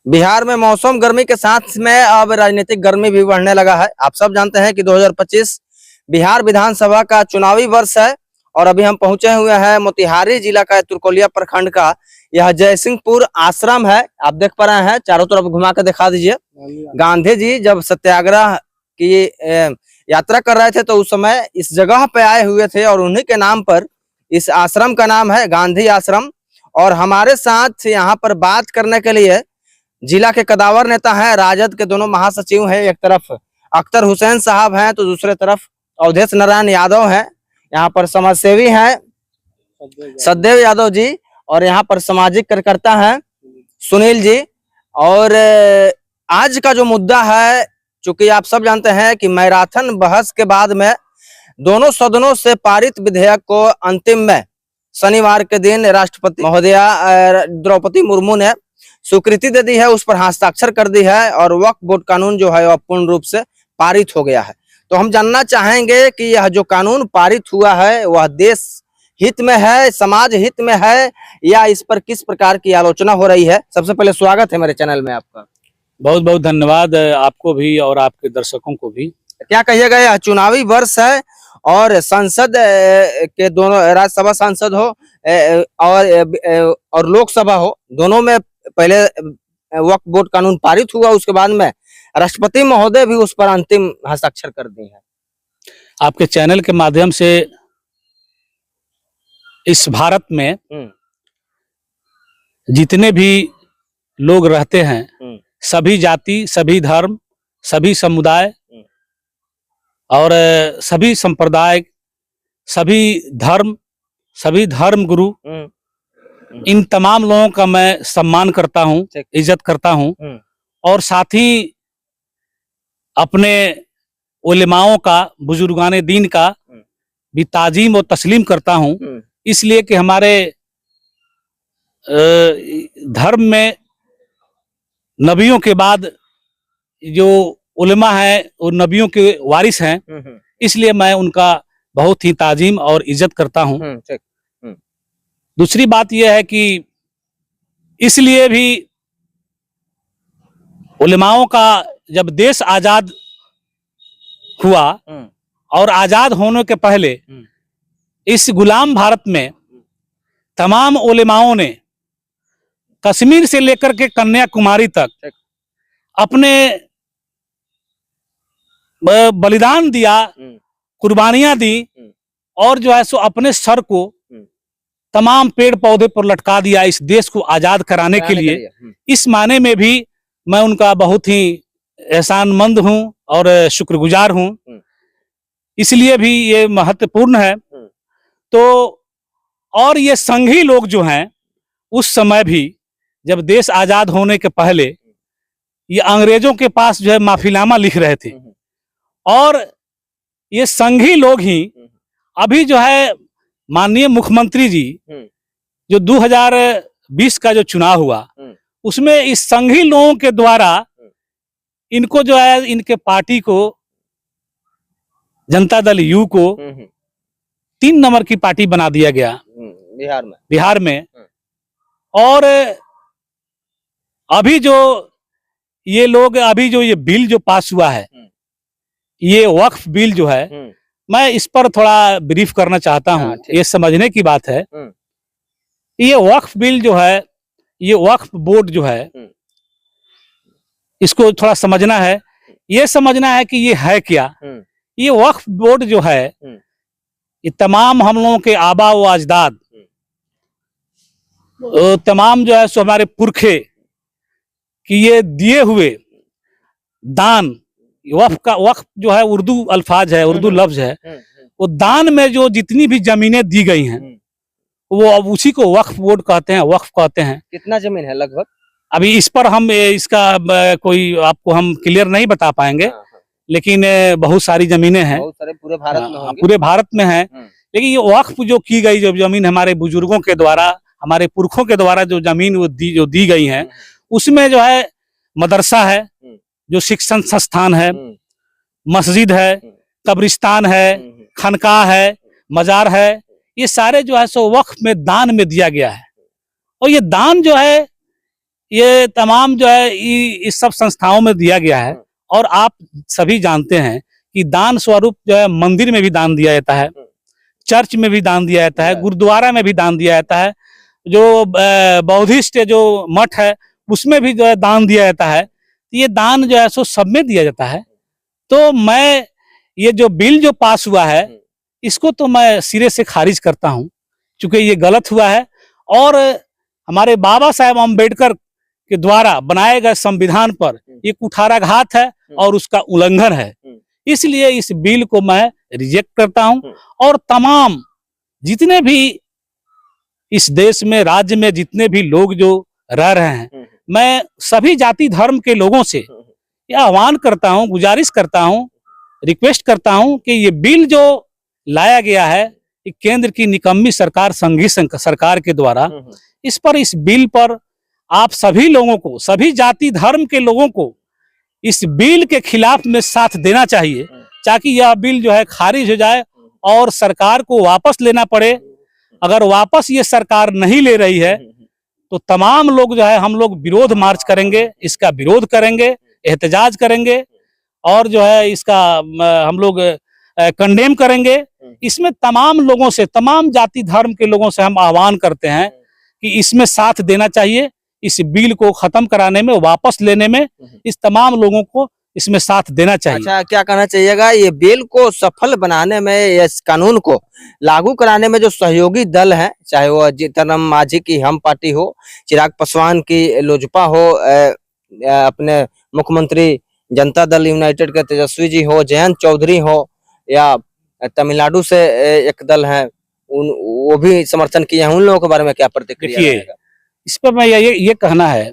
बिहार में मौसम गर्मी के साथ में अब राजनीतिक गर्मी भी बढ़ने लगा है। आप सब जानते हैं कि 2025 बिहार विधानसभा का चुनावी वर्ष है और अभी हम पहुंचे हुए हैं मोतिहारी जिला का तुरकोलिया प्रखंड का यह जयसिंहपुर आश्रम है। आप देख पा रहे हैं, चारों तरफ घुमा कर दिखा दीजिए। गांधी जी जब सत्याग्रह की यात्रा कर रहे थे तो उस समय इस जगह पे आए हुए थे और उन्हीं के नाम पर इस आश्रम का नाम है गांधी आश्रम। और हमारे साथ यहाँ पर बात करने के लिए जिला के कदावर नेता हैं, राजद के दोनों महासचिव हैं। एक तरफ अख्तर हुसैन साहब हैं तो दूसरे तरफ अवधेश नारायण यादव हैं। यहाँ पर समाजसेवी हैं सददेव यादव जी और यहाँ पर सामाजिक कार्यकर्ता हैं सुनील जी। और आज का जो मुद्दा है, चूंकि आप सब जानते हैं कि मैराथन बहस के बाद में दोनों सदनों से पारित विधेयक को अंतिम में शनिवार के दिन राष्ट्रपति महोदया द्रौपदी मुर्मू ने स्वीकृति दे दी है, उस पर हस्ताक्षर कर दी है और वक्फ बोर्ड कानून जो है वह पूर्ण रूप से पारित हो गया है। तो हम जानना चाहेंगे कि यह जो कानून पारित हुआ है वह देश हित में है, समाज हित में है, या इस पर किस प्रकार की आलोचना हो रही है। सबसे पहले स्वागत है मेरे चैनल में आपका। बहुत बहुत धन्यवाद आपको भी और आपके दर्शकों को भी। क्या कहिएगा, यह चुनावी वर्ष है और संसद के दोनों, राज्यसभा सांसद हो और लोकसभा हो, दोनों में पहले वक्फ बोर्ड कानून पारित हुआ, उसके बाद में राष्ट्रपति महोदय भी उस पर अंतिम हस्ताक्षर कर दिए हैं। आपके चैनल के माध्यम से इस भारत में जितने भी लोग रहते हैं, सभी जाति, सभी धर्म, सभी समुदाय और सभी संप्रदाय, सभी धर्म गुरु, इन तमाम लोगों का मैं सम्मान करता हूँ, इज्जत करता हूँ और साथ ही अपने उलेमाओं का, बुजुर्गाने दीन का भी ताजीम और तस्लीम करता हूँ। इसलिए कि हमारे धर्म में नबियों के बाद जो उलेमा है वो नबियों के वारिस हैं, इसलिए मैं उनका बहुत ही ताजीम और इज्जत करता हूँ। दूसरी बात यह है कि इसलिए भी उलेमाओं का जब देश आजाद हुआ और आजाद होने के पहले इस गुलाम भारत में तमाम उलेमाओं ने कश्मीर से लेकर के कन्याकुमारी तक अपने बलिदान दिया, कुर्बानियां दी और जो है सो अपने सर को तमाम पेड़ पौधे पर लटका दिया इस देश को आजाद कराने के लिए। इस माने में भी मैं उनका बहुत ही एहसानमंद हूं और शुक्रगुजार हूं, इसलिए भी ये महत्वपूर्ण है। तो और ये संघी लोग जो हैं, उस समय भी जब देश आजाद होने के पहले ये अंग्रेजों के पास जो है माफीनामा लिख रहे थे और ये संघी लोग ही अभी जो है माननीय मुख्यमंत्री जी जो 2020 का जो चुनाव हुआ उसमें इस संघी लोगों के द्वारा इनको जो है, इनके पार्टी को, जनता दल यू को 3 नंबर की पार्टी बना दिया गया बिहार में। और अभी जो ये लोग, अभी जो ये बिल जो पास हुआ है, ये वक्फ बिल जो है, मैं इस पर थोड़ा ब्रीफ करना चाहता हूँ। ये समझने की बात है, ये वक्फ बिल जो है, ये वक्फ बोर्ड जो है, इसको थोड़ा समझना है। ये समझना है कि ये है क्या। ये वक्फ बोर्ड जो है, ये तमाम हम लोगों के आबा व अजदाद, तमाम जो है सो हमारे पुरखे कि ये दिए हुए दान, वक्फ जो है उर्दू अल्फाज है, उर्दू लफ्ज है, वो दान में जो जितनी भी जमीनें दी गई हैं वो अब उसी को वक्फ बोर्ड कहते हैं, वक्फ कहते हैं। कितना जमीन है लगभग? अभी इस पर हम इसका कोई आपको हम क्लियर नहीं बता पाएंगे, लेकिन बहुत सारी जमीनें हैं, बहुत सारे पूरे भारत में होंगी। पूरे भारत में है। लेकिन ये वक्फ जो की गई जो जमीन हमारे बुजुर्गों के द्वारा, हमारे पुरखों के द्वारा जो जमीन वो दी गई है, उसमें जो है मदरसा है, जो शिक्षण संस्थान है, मस्जिद है, कब्रिस्तान है, खानकाह है, मजार है, ये सारे जो है सो वक्फ में दान में दिया गया है। और ये दान जो है ये तमाम जो है इस सब संस्थाओं में दिया गया है। और आप सभी जानते हैं कि दान स्वरूप जो है मंदिर में भी दान दिया जाता है, चर्च में भी दान दिया जाता है, गुरुद्वारा में भी दान दिया जाता है, जो बौद्धिस्ट जो मठ है उसमें भी जो है दान दिया जाता है। ये दान जो है सो सब में दिया जाता है। तो मैं ये जो बिल जो पास हुआ है इसको तो मैं सिरे से खारिज करता हूँ, क्योंकि ये गलत हुआ है और हमारे बाबा साहेब अम्बेडकर के द्वारा बनाए गए संविधान पर ये कुठाराघात है और उसका उल्लंघन है। इसलिए इस बिल को मैं रिजेक्ट करता हूं और तमाम जितने भी इस देश में राज्य में जितने भी लोग जो रह रहे हैं, मैं सभी जाति धर्म के लोगों से यह आह्वान करता हूं, गुजारिश करता हूं, रिक्वेस्ट करता हूं कि ये बिल जो लाया गया है केंद्र की निकम्मी सरकार, संघीय सरकार के द्वारा, इस बिल पर आप सभी लोगों को, सभी जाति धर्म के लोगों को इस बिल के खिलाफ में साथ देना चाहिए, ताकि यह बिल जो है खारिज हो जाए और सरकार को वापस लेना पड़े। अगर वापस ये सरकार नहीं ले रही है तो तमाम लोग जो है हम लोग विरोध मार्च करेंगे, इसका विरोध करेंगे, एहतजाज करेंगे और जो है इसका हम लोग कंडेम करेंगे। इसमें तमाम लोगों से, तमाम जाति धर्म के लोगों से हम आह्वान करते हैं कि इसमें साथ देना चाहिए। इस बिल को खत्म कराने में, वापस लेने में इस तमाम लोगों को इसमें साथ देना चाहिए। अच्छा, क्या कहना चाहिएगा ये बिल को सफल बनाने में, इस कानून को लागू कराने में जो सहयोगी दल हैं, चाहे वो जीतन राम मांझी की हम पार्टी हो, चिराग पासवान की लोजपा हो, अपने मुख्यमंत्री जनता दल यूनाइटेड के तेजस्वी जी हो, जयंत चौधरी हो, या तमिलनाडु से एक दल है वो भी समर्थन किए हैं, उन लोगों के बारे में क्या प्रतिक्रिया रहेगा? इस पर मैं ये कहना है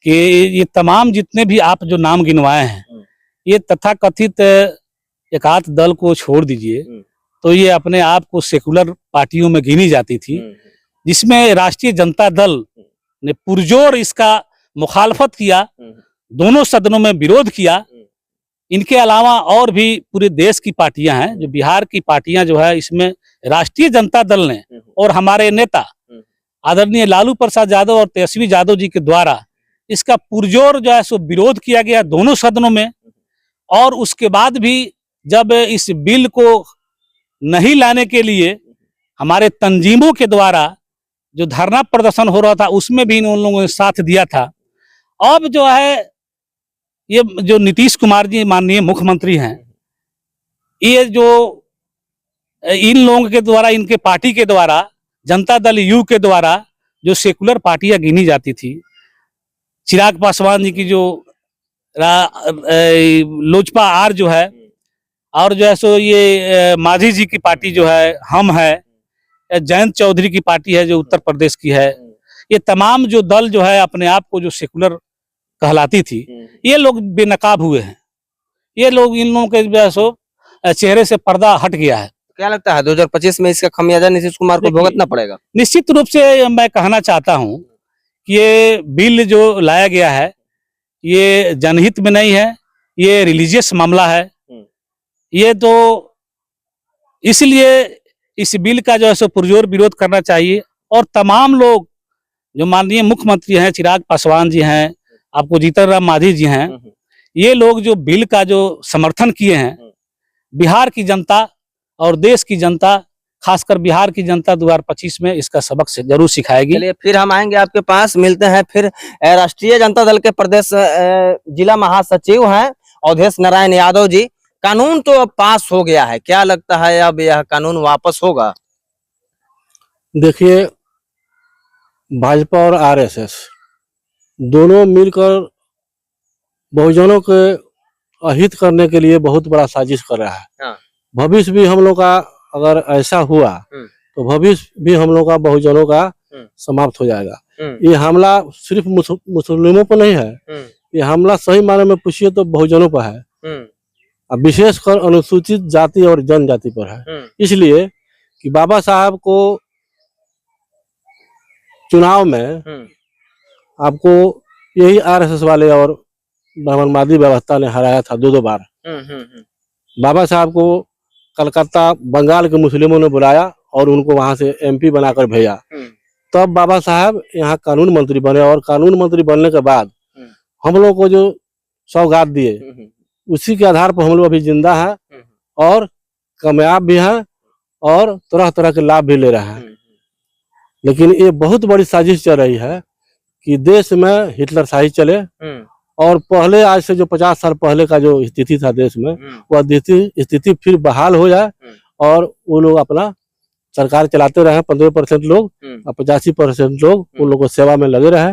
कि ये तमाम जितने भी आप जो नाम गिनवाए हैं, ये तथाकथित एकाध दल को छोड़ दीजिए तो ये अपने आप को सेकुलर पार्टियों में गिनी जाती थी, जिसमें राष्ट्रीय जनता दल ने पुरजोर इसका मुखालफत किया, दोनों सदनों में विरोध किया। इनके अलावा और भी पूरे देश की पार्टियां हैं, जो बिहार की पार्टियां जो है, इसमें राष्ट्रीय जनता दल ने और हमारे नेता आदरणीय लालू प्रसाद यादव और तेजस्वी यादव जी के द्वारा इसका पुरजोर जो है सो विरोध किया गया दोनों सदनों में। और उसके बाद भी जब इस बिल को नहीं लाने के लिए हमारे तंजीमों के द्वारा जो धरना प्रदर्शन हो रहा था, उसमें भी उन लोगों ने साथ दिया था। अब जो है ये जो नीतीश कुमार जी माननीय मुख्यमंत्री हैं, ये जो इन लोगों के द्वारा, इनके पार्टी के द्वारा, जनता दल यू के द्वारा जो सेकुलर पार्टियां गिनी जाती थी, चिराग पासवान जी की जो लोजपा आर जो है, और जो है सो ये मांझी जी की पार्टी जो है हम है, जयंत चौधरी की पार्टी है जो उत्तर प्रदेश की है, ये तमाम जो दल जो है अपने आप को जो सेकुलर कहलाती थी, ये लोग बेनकाब हुए हैं। ये लोग, इन लोगों के जो है सो चेहरे से पर्दा हट गया है। क्या लगता है 2025 में इसका खमियाजा नीतीश कुमार को भुगतना पड़ेगा? निश्चित रूप से मैं कहना चाहता हूं कि ये बिल जो लाया गया है ये जनहित में नहीं है, ये रिलीजियस मामला है। ये तो इसलिए इस बिल का जो है सो पुरजोर विरोध करना चाहिए। और तमाम लोग जो माननीय मुख्यमंत्री हैं, चिराग पासवान जी हैं, आपको जीतन राम मांझी जी हैं, ये लोग जो बिल का जो समर्थन किए हैं, बिहार की जनता और देश की जनता, खासकर बिहार की जनता 2025 में इसका सबक से जरूर सिखाएगी। चलिए, फिर हम आएंगे आपके पास, मिलते हैं फिर। राष्ट्रीय जनता दल के प्रदेश जिला महासचिव हैं अवधेश नारायण यादव जी। कानून तो अब पास हो गया है, क्या लगता है अब यह कानून वापस होगा? देखिए, भाजपा और आरएसएस दोनों मिलकर बहुजनों के अहित करने के लिए बहुत बड़ा साजिश कर रहा है। हाँ। भविष्य भी हम लोग का अगर ऐसा हुआ तो भविष्य भी हम लोग का बहुजनों का समाप्त हो जाएगा। ये हमला सिर्फ मुस्लिमों पर नहीं है, ये हमला सही मायने में पूछिए तो बहुजनों पर है, अब विशेषकर अनुसूचित जाति और जनजाति पर है। इसलिए कि बाबा साहब को चुनाव में आपको यही आरएसएस वाले और ब्राह्मणवादी व्यवस्था ने हराया था 2 बार। बाबा साहब को कलकत्ता, बंगाल के मुस्लिमों ने बुलाया और उनको वहां से एमपी बनाकर भेजा, तब बाबा साहब यहाँ कानून मंत्री बने और कानून मंत्री बनने के बाद हम लोग को जो सौगात दिए उसी के आधार पर हम लोग अभी जिंदा है और कामयाब भी हैं और तरह तरह के लाभ भी ले रहे हैं। लेकिन ये बहुत बड़ी साजिश चल रही है कि देश में हिटलर शाही चले और पहले आज से जो 50 साल पहले का जो स्थिति था देश में वह स्थिति फिर बहाल हो जाए और वो लोग अपना सरकार चलाते रहे। 15% लोग और 85% लोग उन लोगों को सेवा में लगे रहे।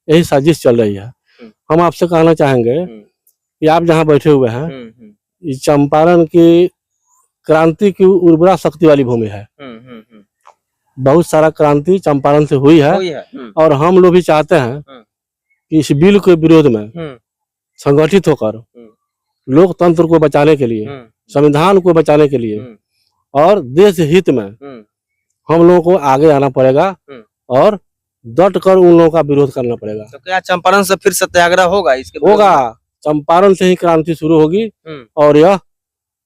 यही साजिश चल रही है। हम आपसे कहना चाहेंगे कि आप जहाँ बैठे हुए हैं ये चंपारण की क्रांति की उर्वरा शक्ति वाली भूमि है। बहुत सारा क्रांति चंपारण से हुई है और हम लोग भी चाहते हैं कि इस बिल के विरोध में संगठित होकर लोकतंत्र को बचाने के लिए, संविधान को बचाने के लिए और देश हित में हम लोगों को आगे आना पड़ेगा और डट कर उन लोगों का विरोध करना पड़ेगा। तो क्या चंपारण से फिर सत्याग्रह होगा? इसके होगा, चंपारण से ही क्रांति शुरू होगी और यह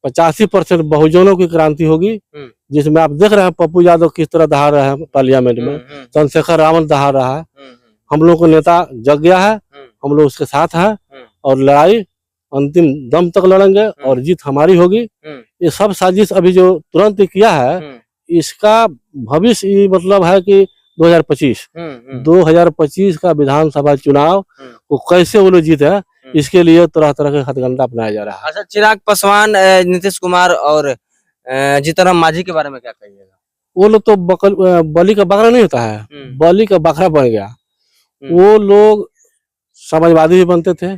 85% बहुजनों की क्रांति होगी, जिसमें आप देख रहे हैं पप्पू यादव किस तरह दहा रहे हैं पार्लियामेंट में, चंद्रशेखर रावत दहा रहा है। हम लोग को नेता जग गया है, हम लोग उसके साथ हैं और लड़ाई अंतिम दम तक लड़ेंगे और जीत हमारी होगी। ये सब साजिश अभी जो तुरंत किया है इसका भविष्य मतलब है कि 2025 का विधानसभा चुनाव को कैसे वो लोग जीते, इसके लिए तरह तरह के हथकंडा अपनाया जा रहा है। अच्छा, चिराग पासवान, नीतीश कुमार और जीतन मांझी के बारे में क्या कहिएगा? वो लोग तो बलि का बकरा नहीं होता है, बलि का बकरा बन गया। वो लोग समाजवादी भी बनते थे,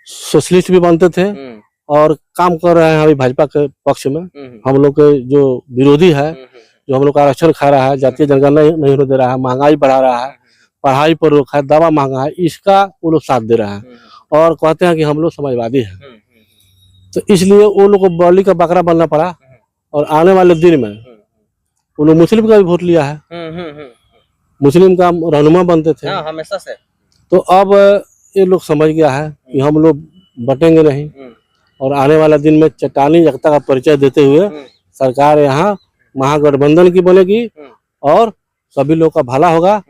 सोशलिस्ट भी बनते थे और काम कर रहे हैं अभी भाजपा के पक्ष में। हम लोग के जो विरोधी है, जो हम लोग का आरक्षण खा रहा है, जातीय जनगणना नहीं होने दे रहा है, महंगाई बढ़ा रहा है, पढ़ाई पर रोक है, दवा महंगा है, इसका वो लोग साथ दे रहे हैं और कहते हैं कि हम लोग समाजवादी हैं। तो इसलिए वो लोग को बलि का बकरा बनना पड़ा और आने वाले दिन में वो लोग मुस्लिम का भी वोट लिया है, मुस्लिम का रहनुमा बनते थे हमेशा से। तो अब ये लोग समझ गया है कि हम लोग बटेंगे नहीं और आने वाला दिन में चट्टानी एकता का परिचय देते हुए सरकार यहाँ महागठबंधन की बनेगी और सभी लोग का भला होगा।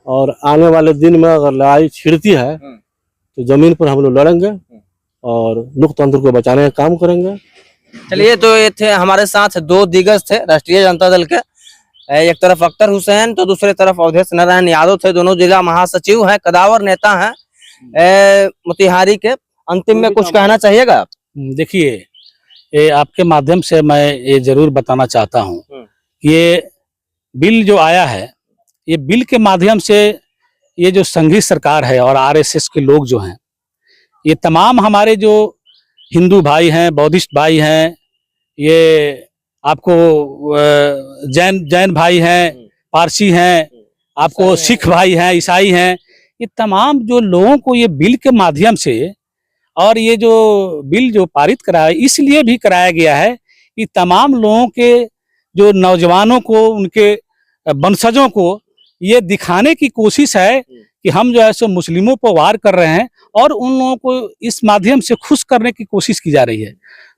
और आने वाले दिन में अगर लड़ाई छिड़ती है तो जमीन पर हम लोग लड़ेंगे और लोकतंत्र को बचाने का काम करेंगे। चलिए, तो ये थे हमारे साथ दो दिग्गज थे राष्ट्रीय जनता दल के, एक तरफ अख्तर हुसैन तो दूसरी तरफ अवधेश नारायण यादव थे। दोनों जिला महासचिव हैं, कदावर नेता हैं मोतिहारी के। अंतिम में कुछ कहना चाहिएगा? देखिए, ये आपके माध्यम से मैं ये जरूर बताना चाहता हूँ कि ये बिल जो आया है, ये बिल के माध्यम से ये जो संघीय सरकार है और आरएसएस के लोग जो हैं, ये तमाम हमारे जो हिंदू भाई हैं, बौद्धिस्ट भाई हैं, ये आपको जैन भाई हैं, पारसी हैं, आपको सिख भाई हैं, ईसाई हैं, ये तमाम जो लोगों को ये बिल के माध्यम से, और ये जो बिल जो पारित कराया इसलिए भी कराया गया है कि तमाम लोगों के जो नौजवानों को, उनके वंशजों को ये दिखाने की कोशिश है कि हम जो है सो मुस्लिमों पर वार कर रहे हैं और उन लोगों को इस माध्यम से खुश करने की कोशिश की जा रही है।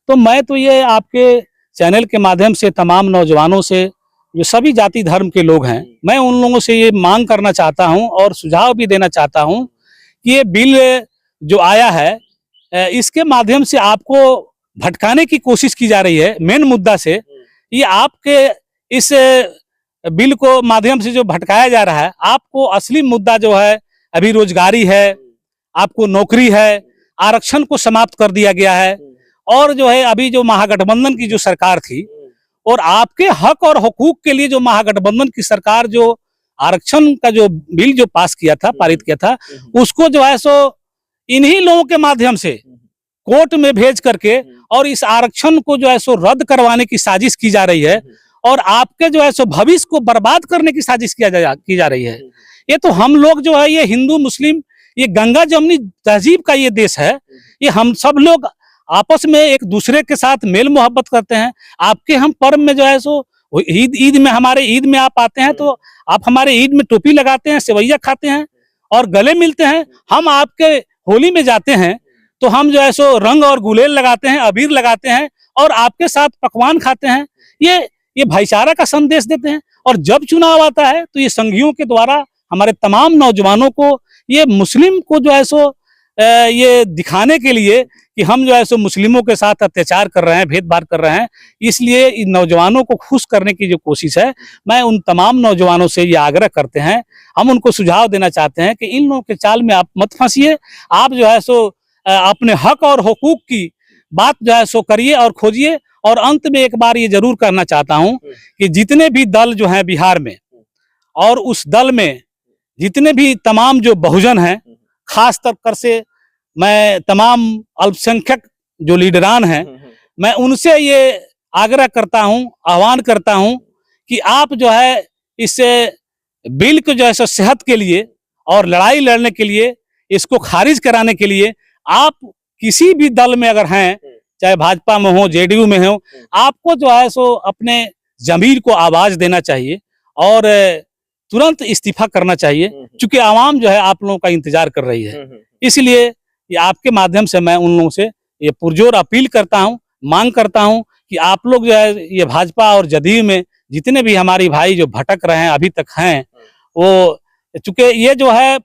तो मैं तो ये आपके चैनल के माध्यम से तमाम नौजवानों से, जो सभी जाति धर्म के लोग हैं, मैं उन लोगों से ये मांग करना चाहता हूं और सुझाव भी देना चाहता हूं कि ये बिल जो आया है इसके माध्यम से आपको भटकाने की कोशिश की जा रही है मेन मुद्दा से। ये आपके इस बिल को माध्यम से जो भटकाया जा रहा है, आपको असली मुद्दा जो है अभी रोजगारी है, आपको नौकरी है, आरक्षण को समाप्त कर दिया गया है और जो है अभी जो महागठबंधन की जो सरकार थी और आपके हक और हुकूक के लिए जो महागठबंधन की सरकार जो आरक्षण का जो बिल जो पास किया था, पारित किया था, उसको जो है सो इन्हीं लोगों के माध्यम से कोर्ट में भेज करके और इस आरक्षण को जो है सो रद्द करवाने की साजिश की जा रही है और आपके जो है सो भविष्य को बर्बाद करने की साजिश की जा रही है। ये तो हम लोग जो है, ये हिंदू मुस्लिम, ये गंगा जमुनी तहजीब का ये देश है, ये हम सब लोग आपस में एक दूसरे के साथ मेल मोहब्बत करते हैं। आपके हम पर्व में जो है सो ईद में, हमारे ईद में आप आते हैं तो आप हमारे ईद में टोपी लगाते हैं, सेवैया खाते हैं और गले मिलते हैं। हम आपके होली में जाते हैं तो हम जो है सो रंग और गुलेल लगाते हैं, अबीर लगाते हैं और आपके साथ पकवान खाते हैं। ये भाईचारा का संदेश देते हैं और जब चुनाव आता है तो ये संघियों के द्वारा हमारे तमाम नौजवानों को, ये मुस्लिम को जो है सो ये दिखाने के लिए कि हम जो है सो मुस्लिमों के साथ अत्याचार कर रहे हैं, भेदभाव कर रहे हैं, इसलिए इन नौजवानों को खुश करने की जो कोशिश है, मैं उन तमाम नौजवानों से ये आग्रह करते हैं, हम उनको सुझाव देना चाहते हैं कि इन लोगों के चाल में आप मत फंसिए। आप जो है सो अपने हक और हुकूक की बात जो है सो करिए और खोजिए। और अंत में एक बार ये जरूर कहना चाहता हूं कि जितने भी दल जो हैं बिहार में, और उस दल में जितने भी तमाम जो बहुजन हैं, खास तौर से मैं तमाम अल्पसंख्यक जो लीडरान हैं, मैं उनसे ये आग्रह करता हूं, आह्वान करता हूं कि आप जो है इस बिल को जो है सो सेहत के लिए और लड़ाई लड़ने के लिए, इसको खारिज कराने के लिए आप किसी भी दल में अगर हैं, चाहे भाजपा में हो, जेडीयू में हो, आपको जो है सो अपने जमीर को आवाज देना चाहिए और तुरंत इस्तीफा करना चाहिए, क्योंकि आवाम जो है आप लोगों का इंतजार कर रही है। इसलिए ये आपके माध्यम से मैं उन लोगों से ये पुरजोर अपील करता हूं, मांग करता हूं कि आप लोग जो है ये भाजपा और जदयू में जितने भी हमारी भाई जो भटक रहे हैं अभी तक हैं, वो चूंकि ये जो है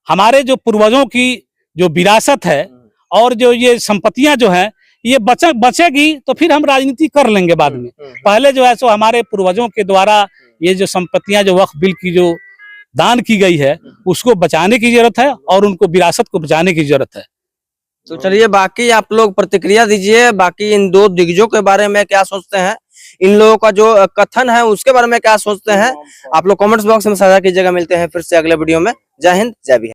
हमारे जो पूर्वजों की जो विरासत है और जो ये संपत्तियां जो है ये बचेगी तो फिर हम राजनीति कर लेंगे बाद में। पहले जो है सो हमारे पूर्वजों के द्वारा ये जो संपत्तियां जो वक्फ बिल की जो दान की गई है उसको बचाने की जरूरत है और उनको विरासत को बचाने की जरूरत है। तो चलिए, बाकी आप लोग प्रतिक्रिया दीजिए, बाकी इन दो दिग्गजों के बारे में क्या सोचते हैं, इन लोगों का जो कथन है उसके बारे में क्या सोचते हैं, आप लोग कमेंट्स बॉक्स में साझा कीजिएगा। मिलते हैं फिर से अगले वीडियो में। जय हिंद, जय बिहार।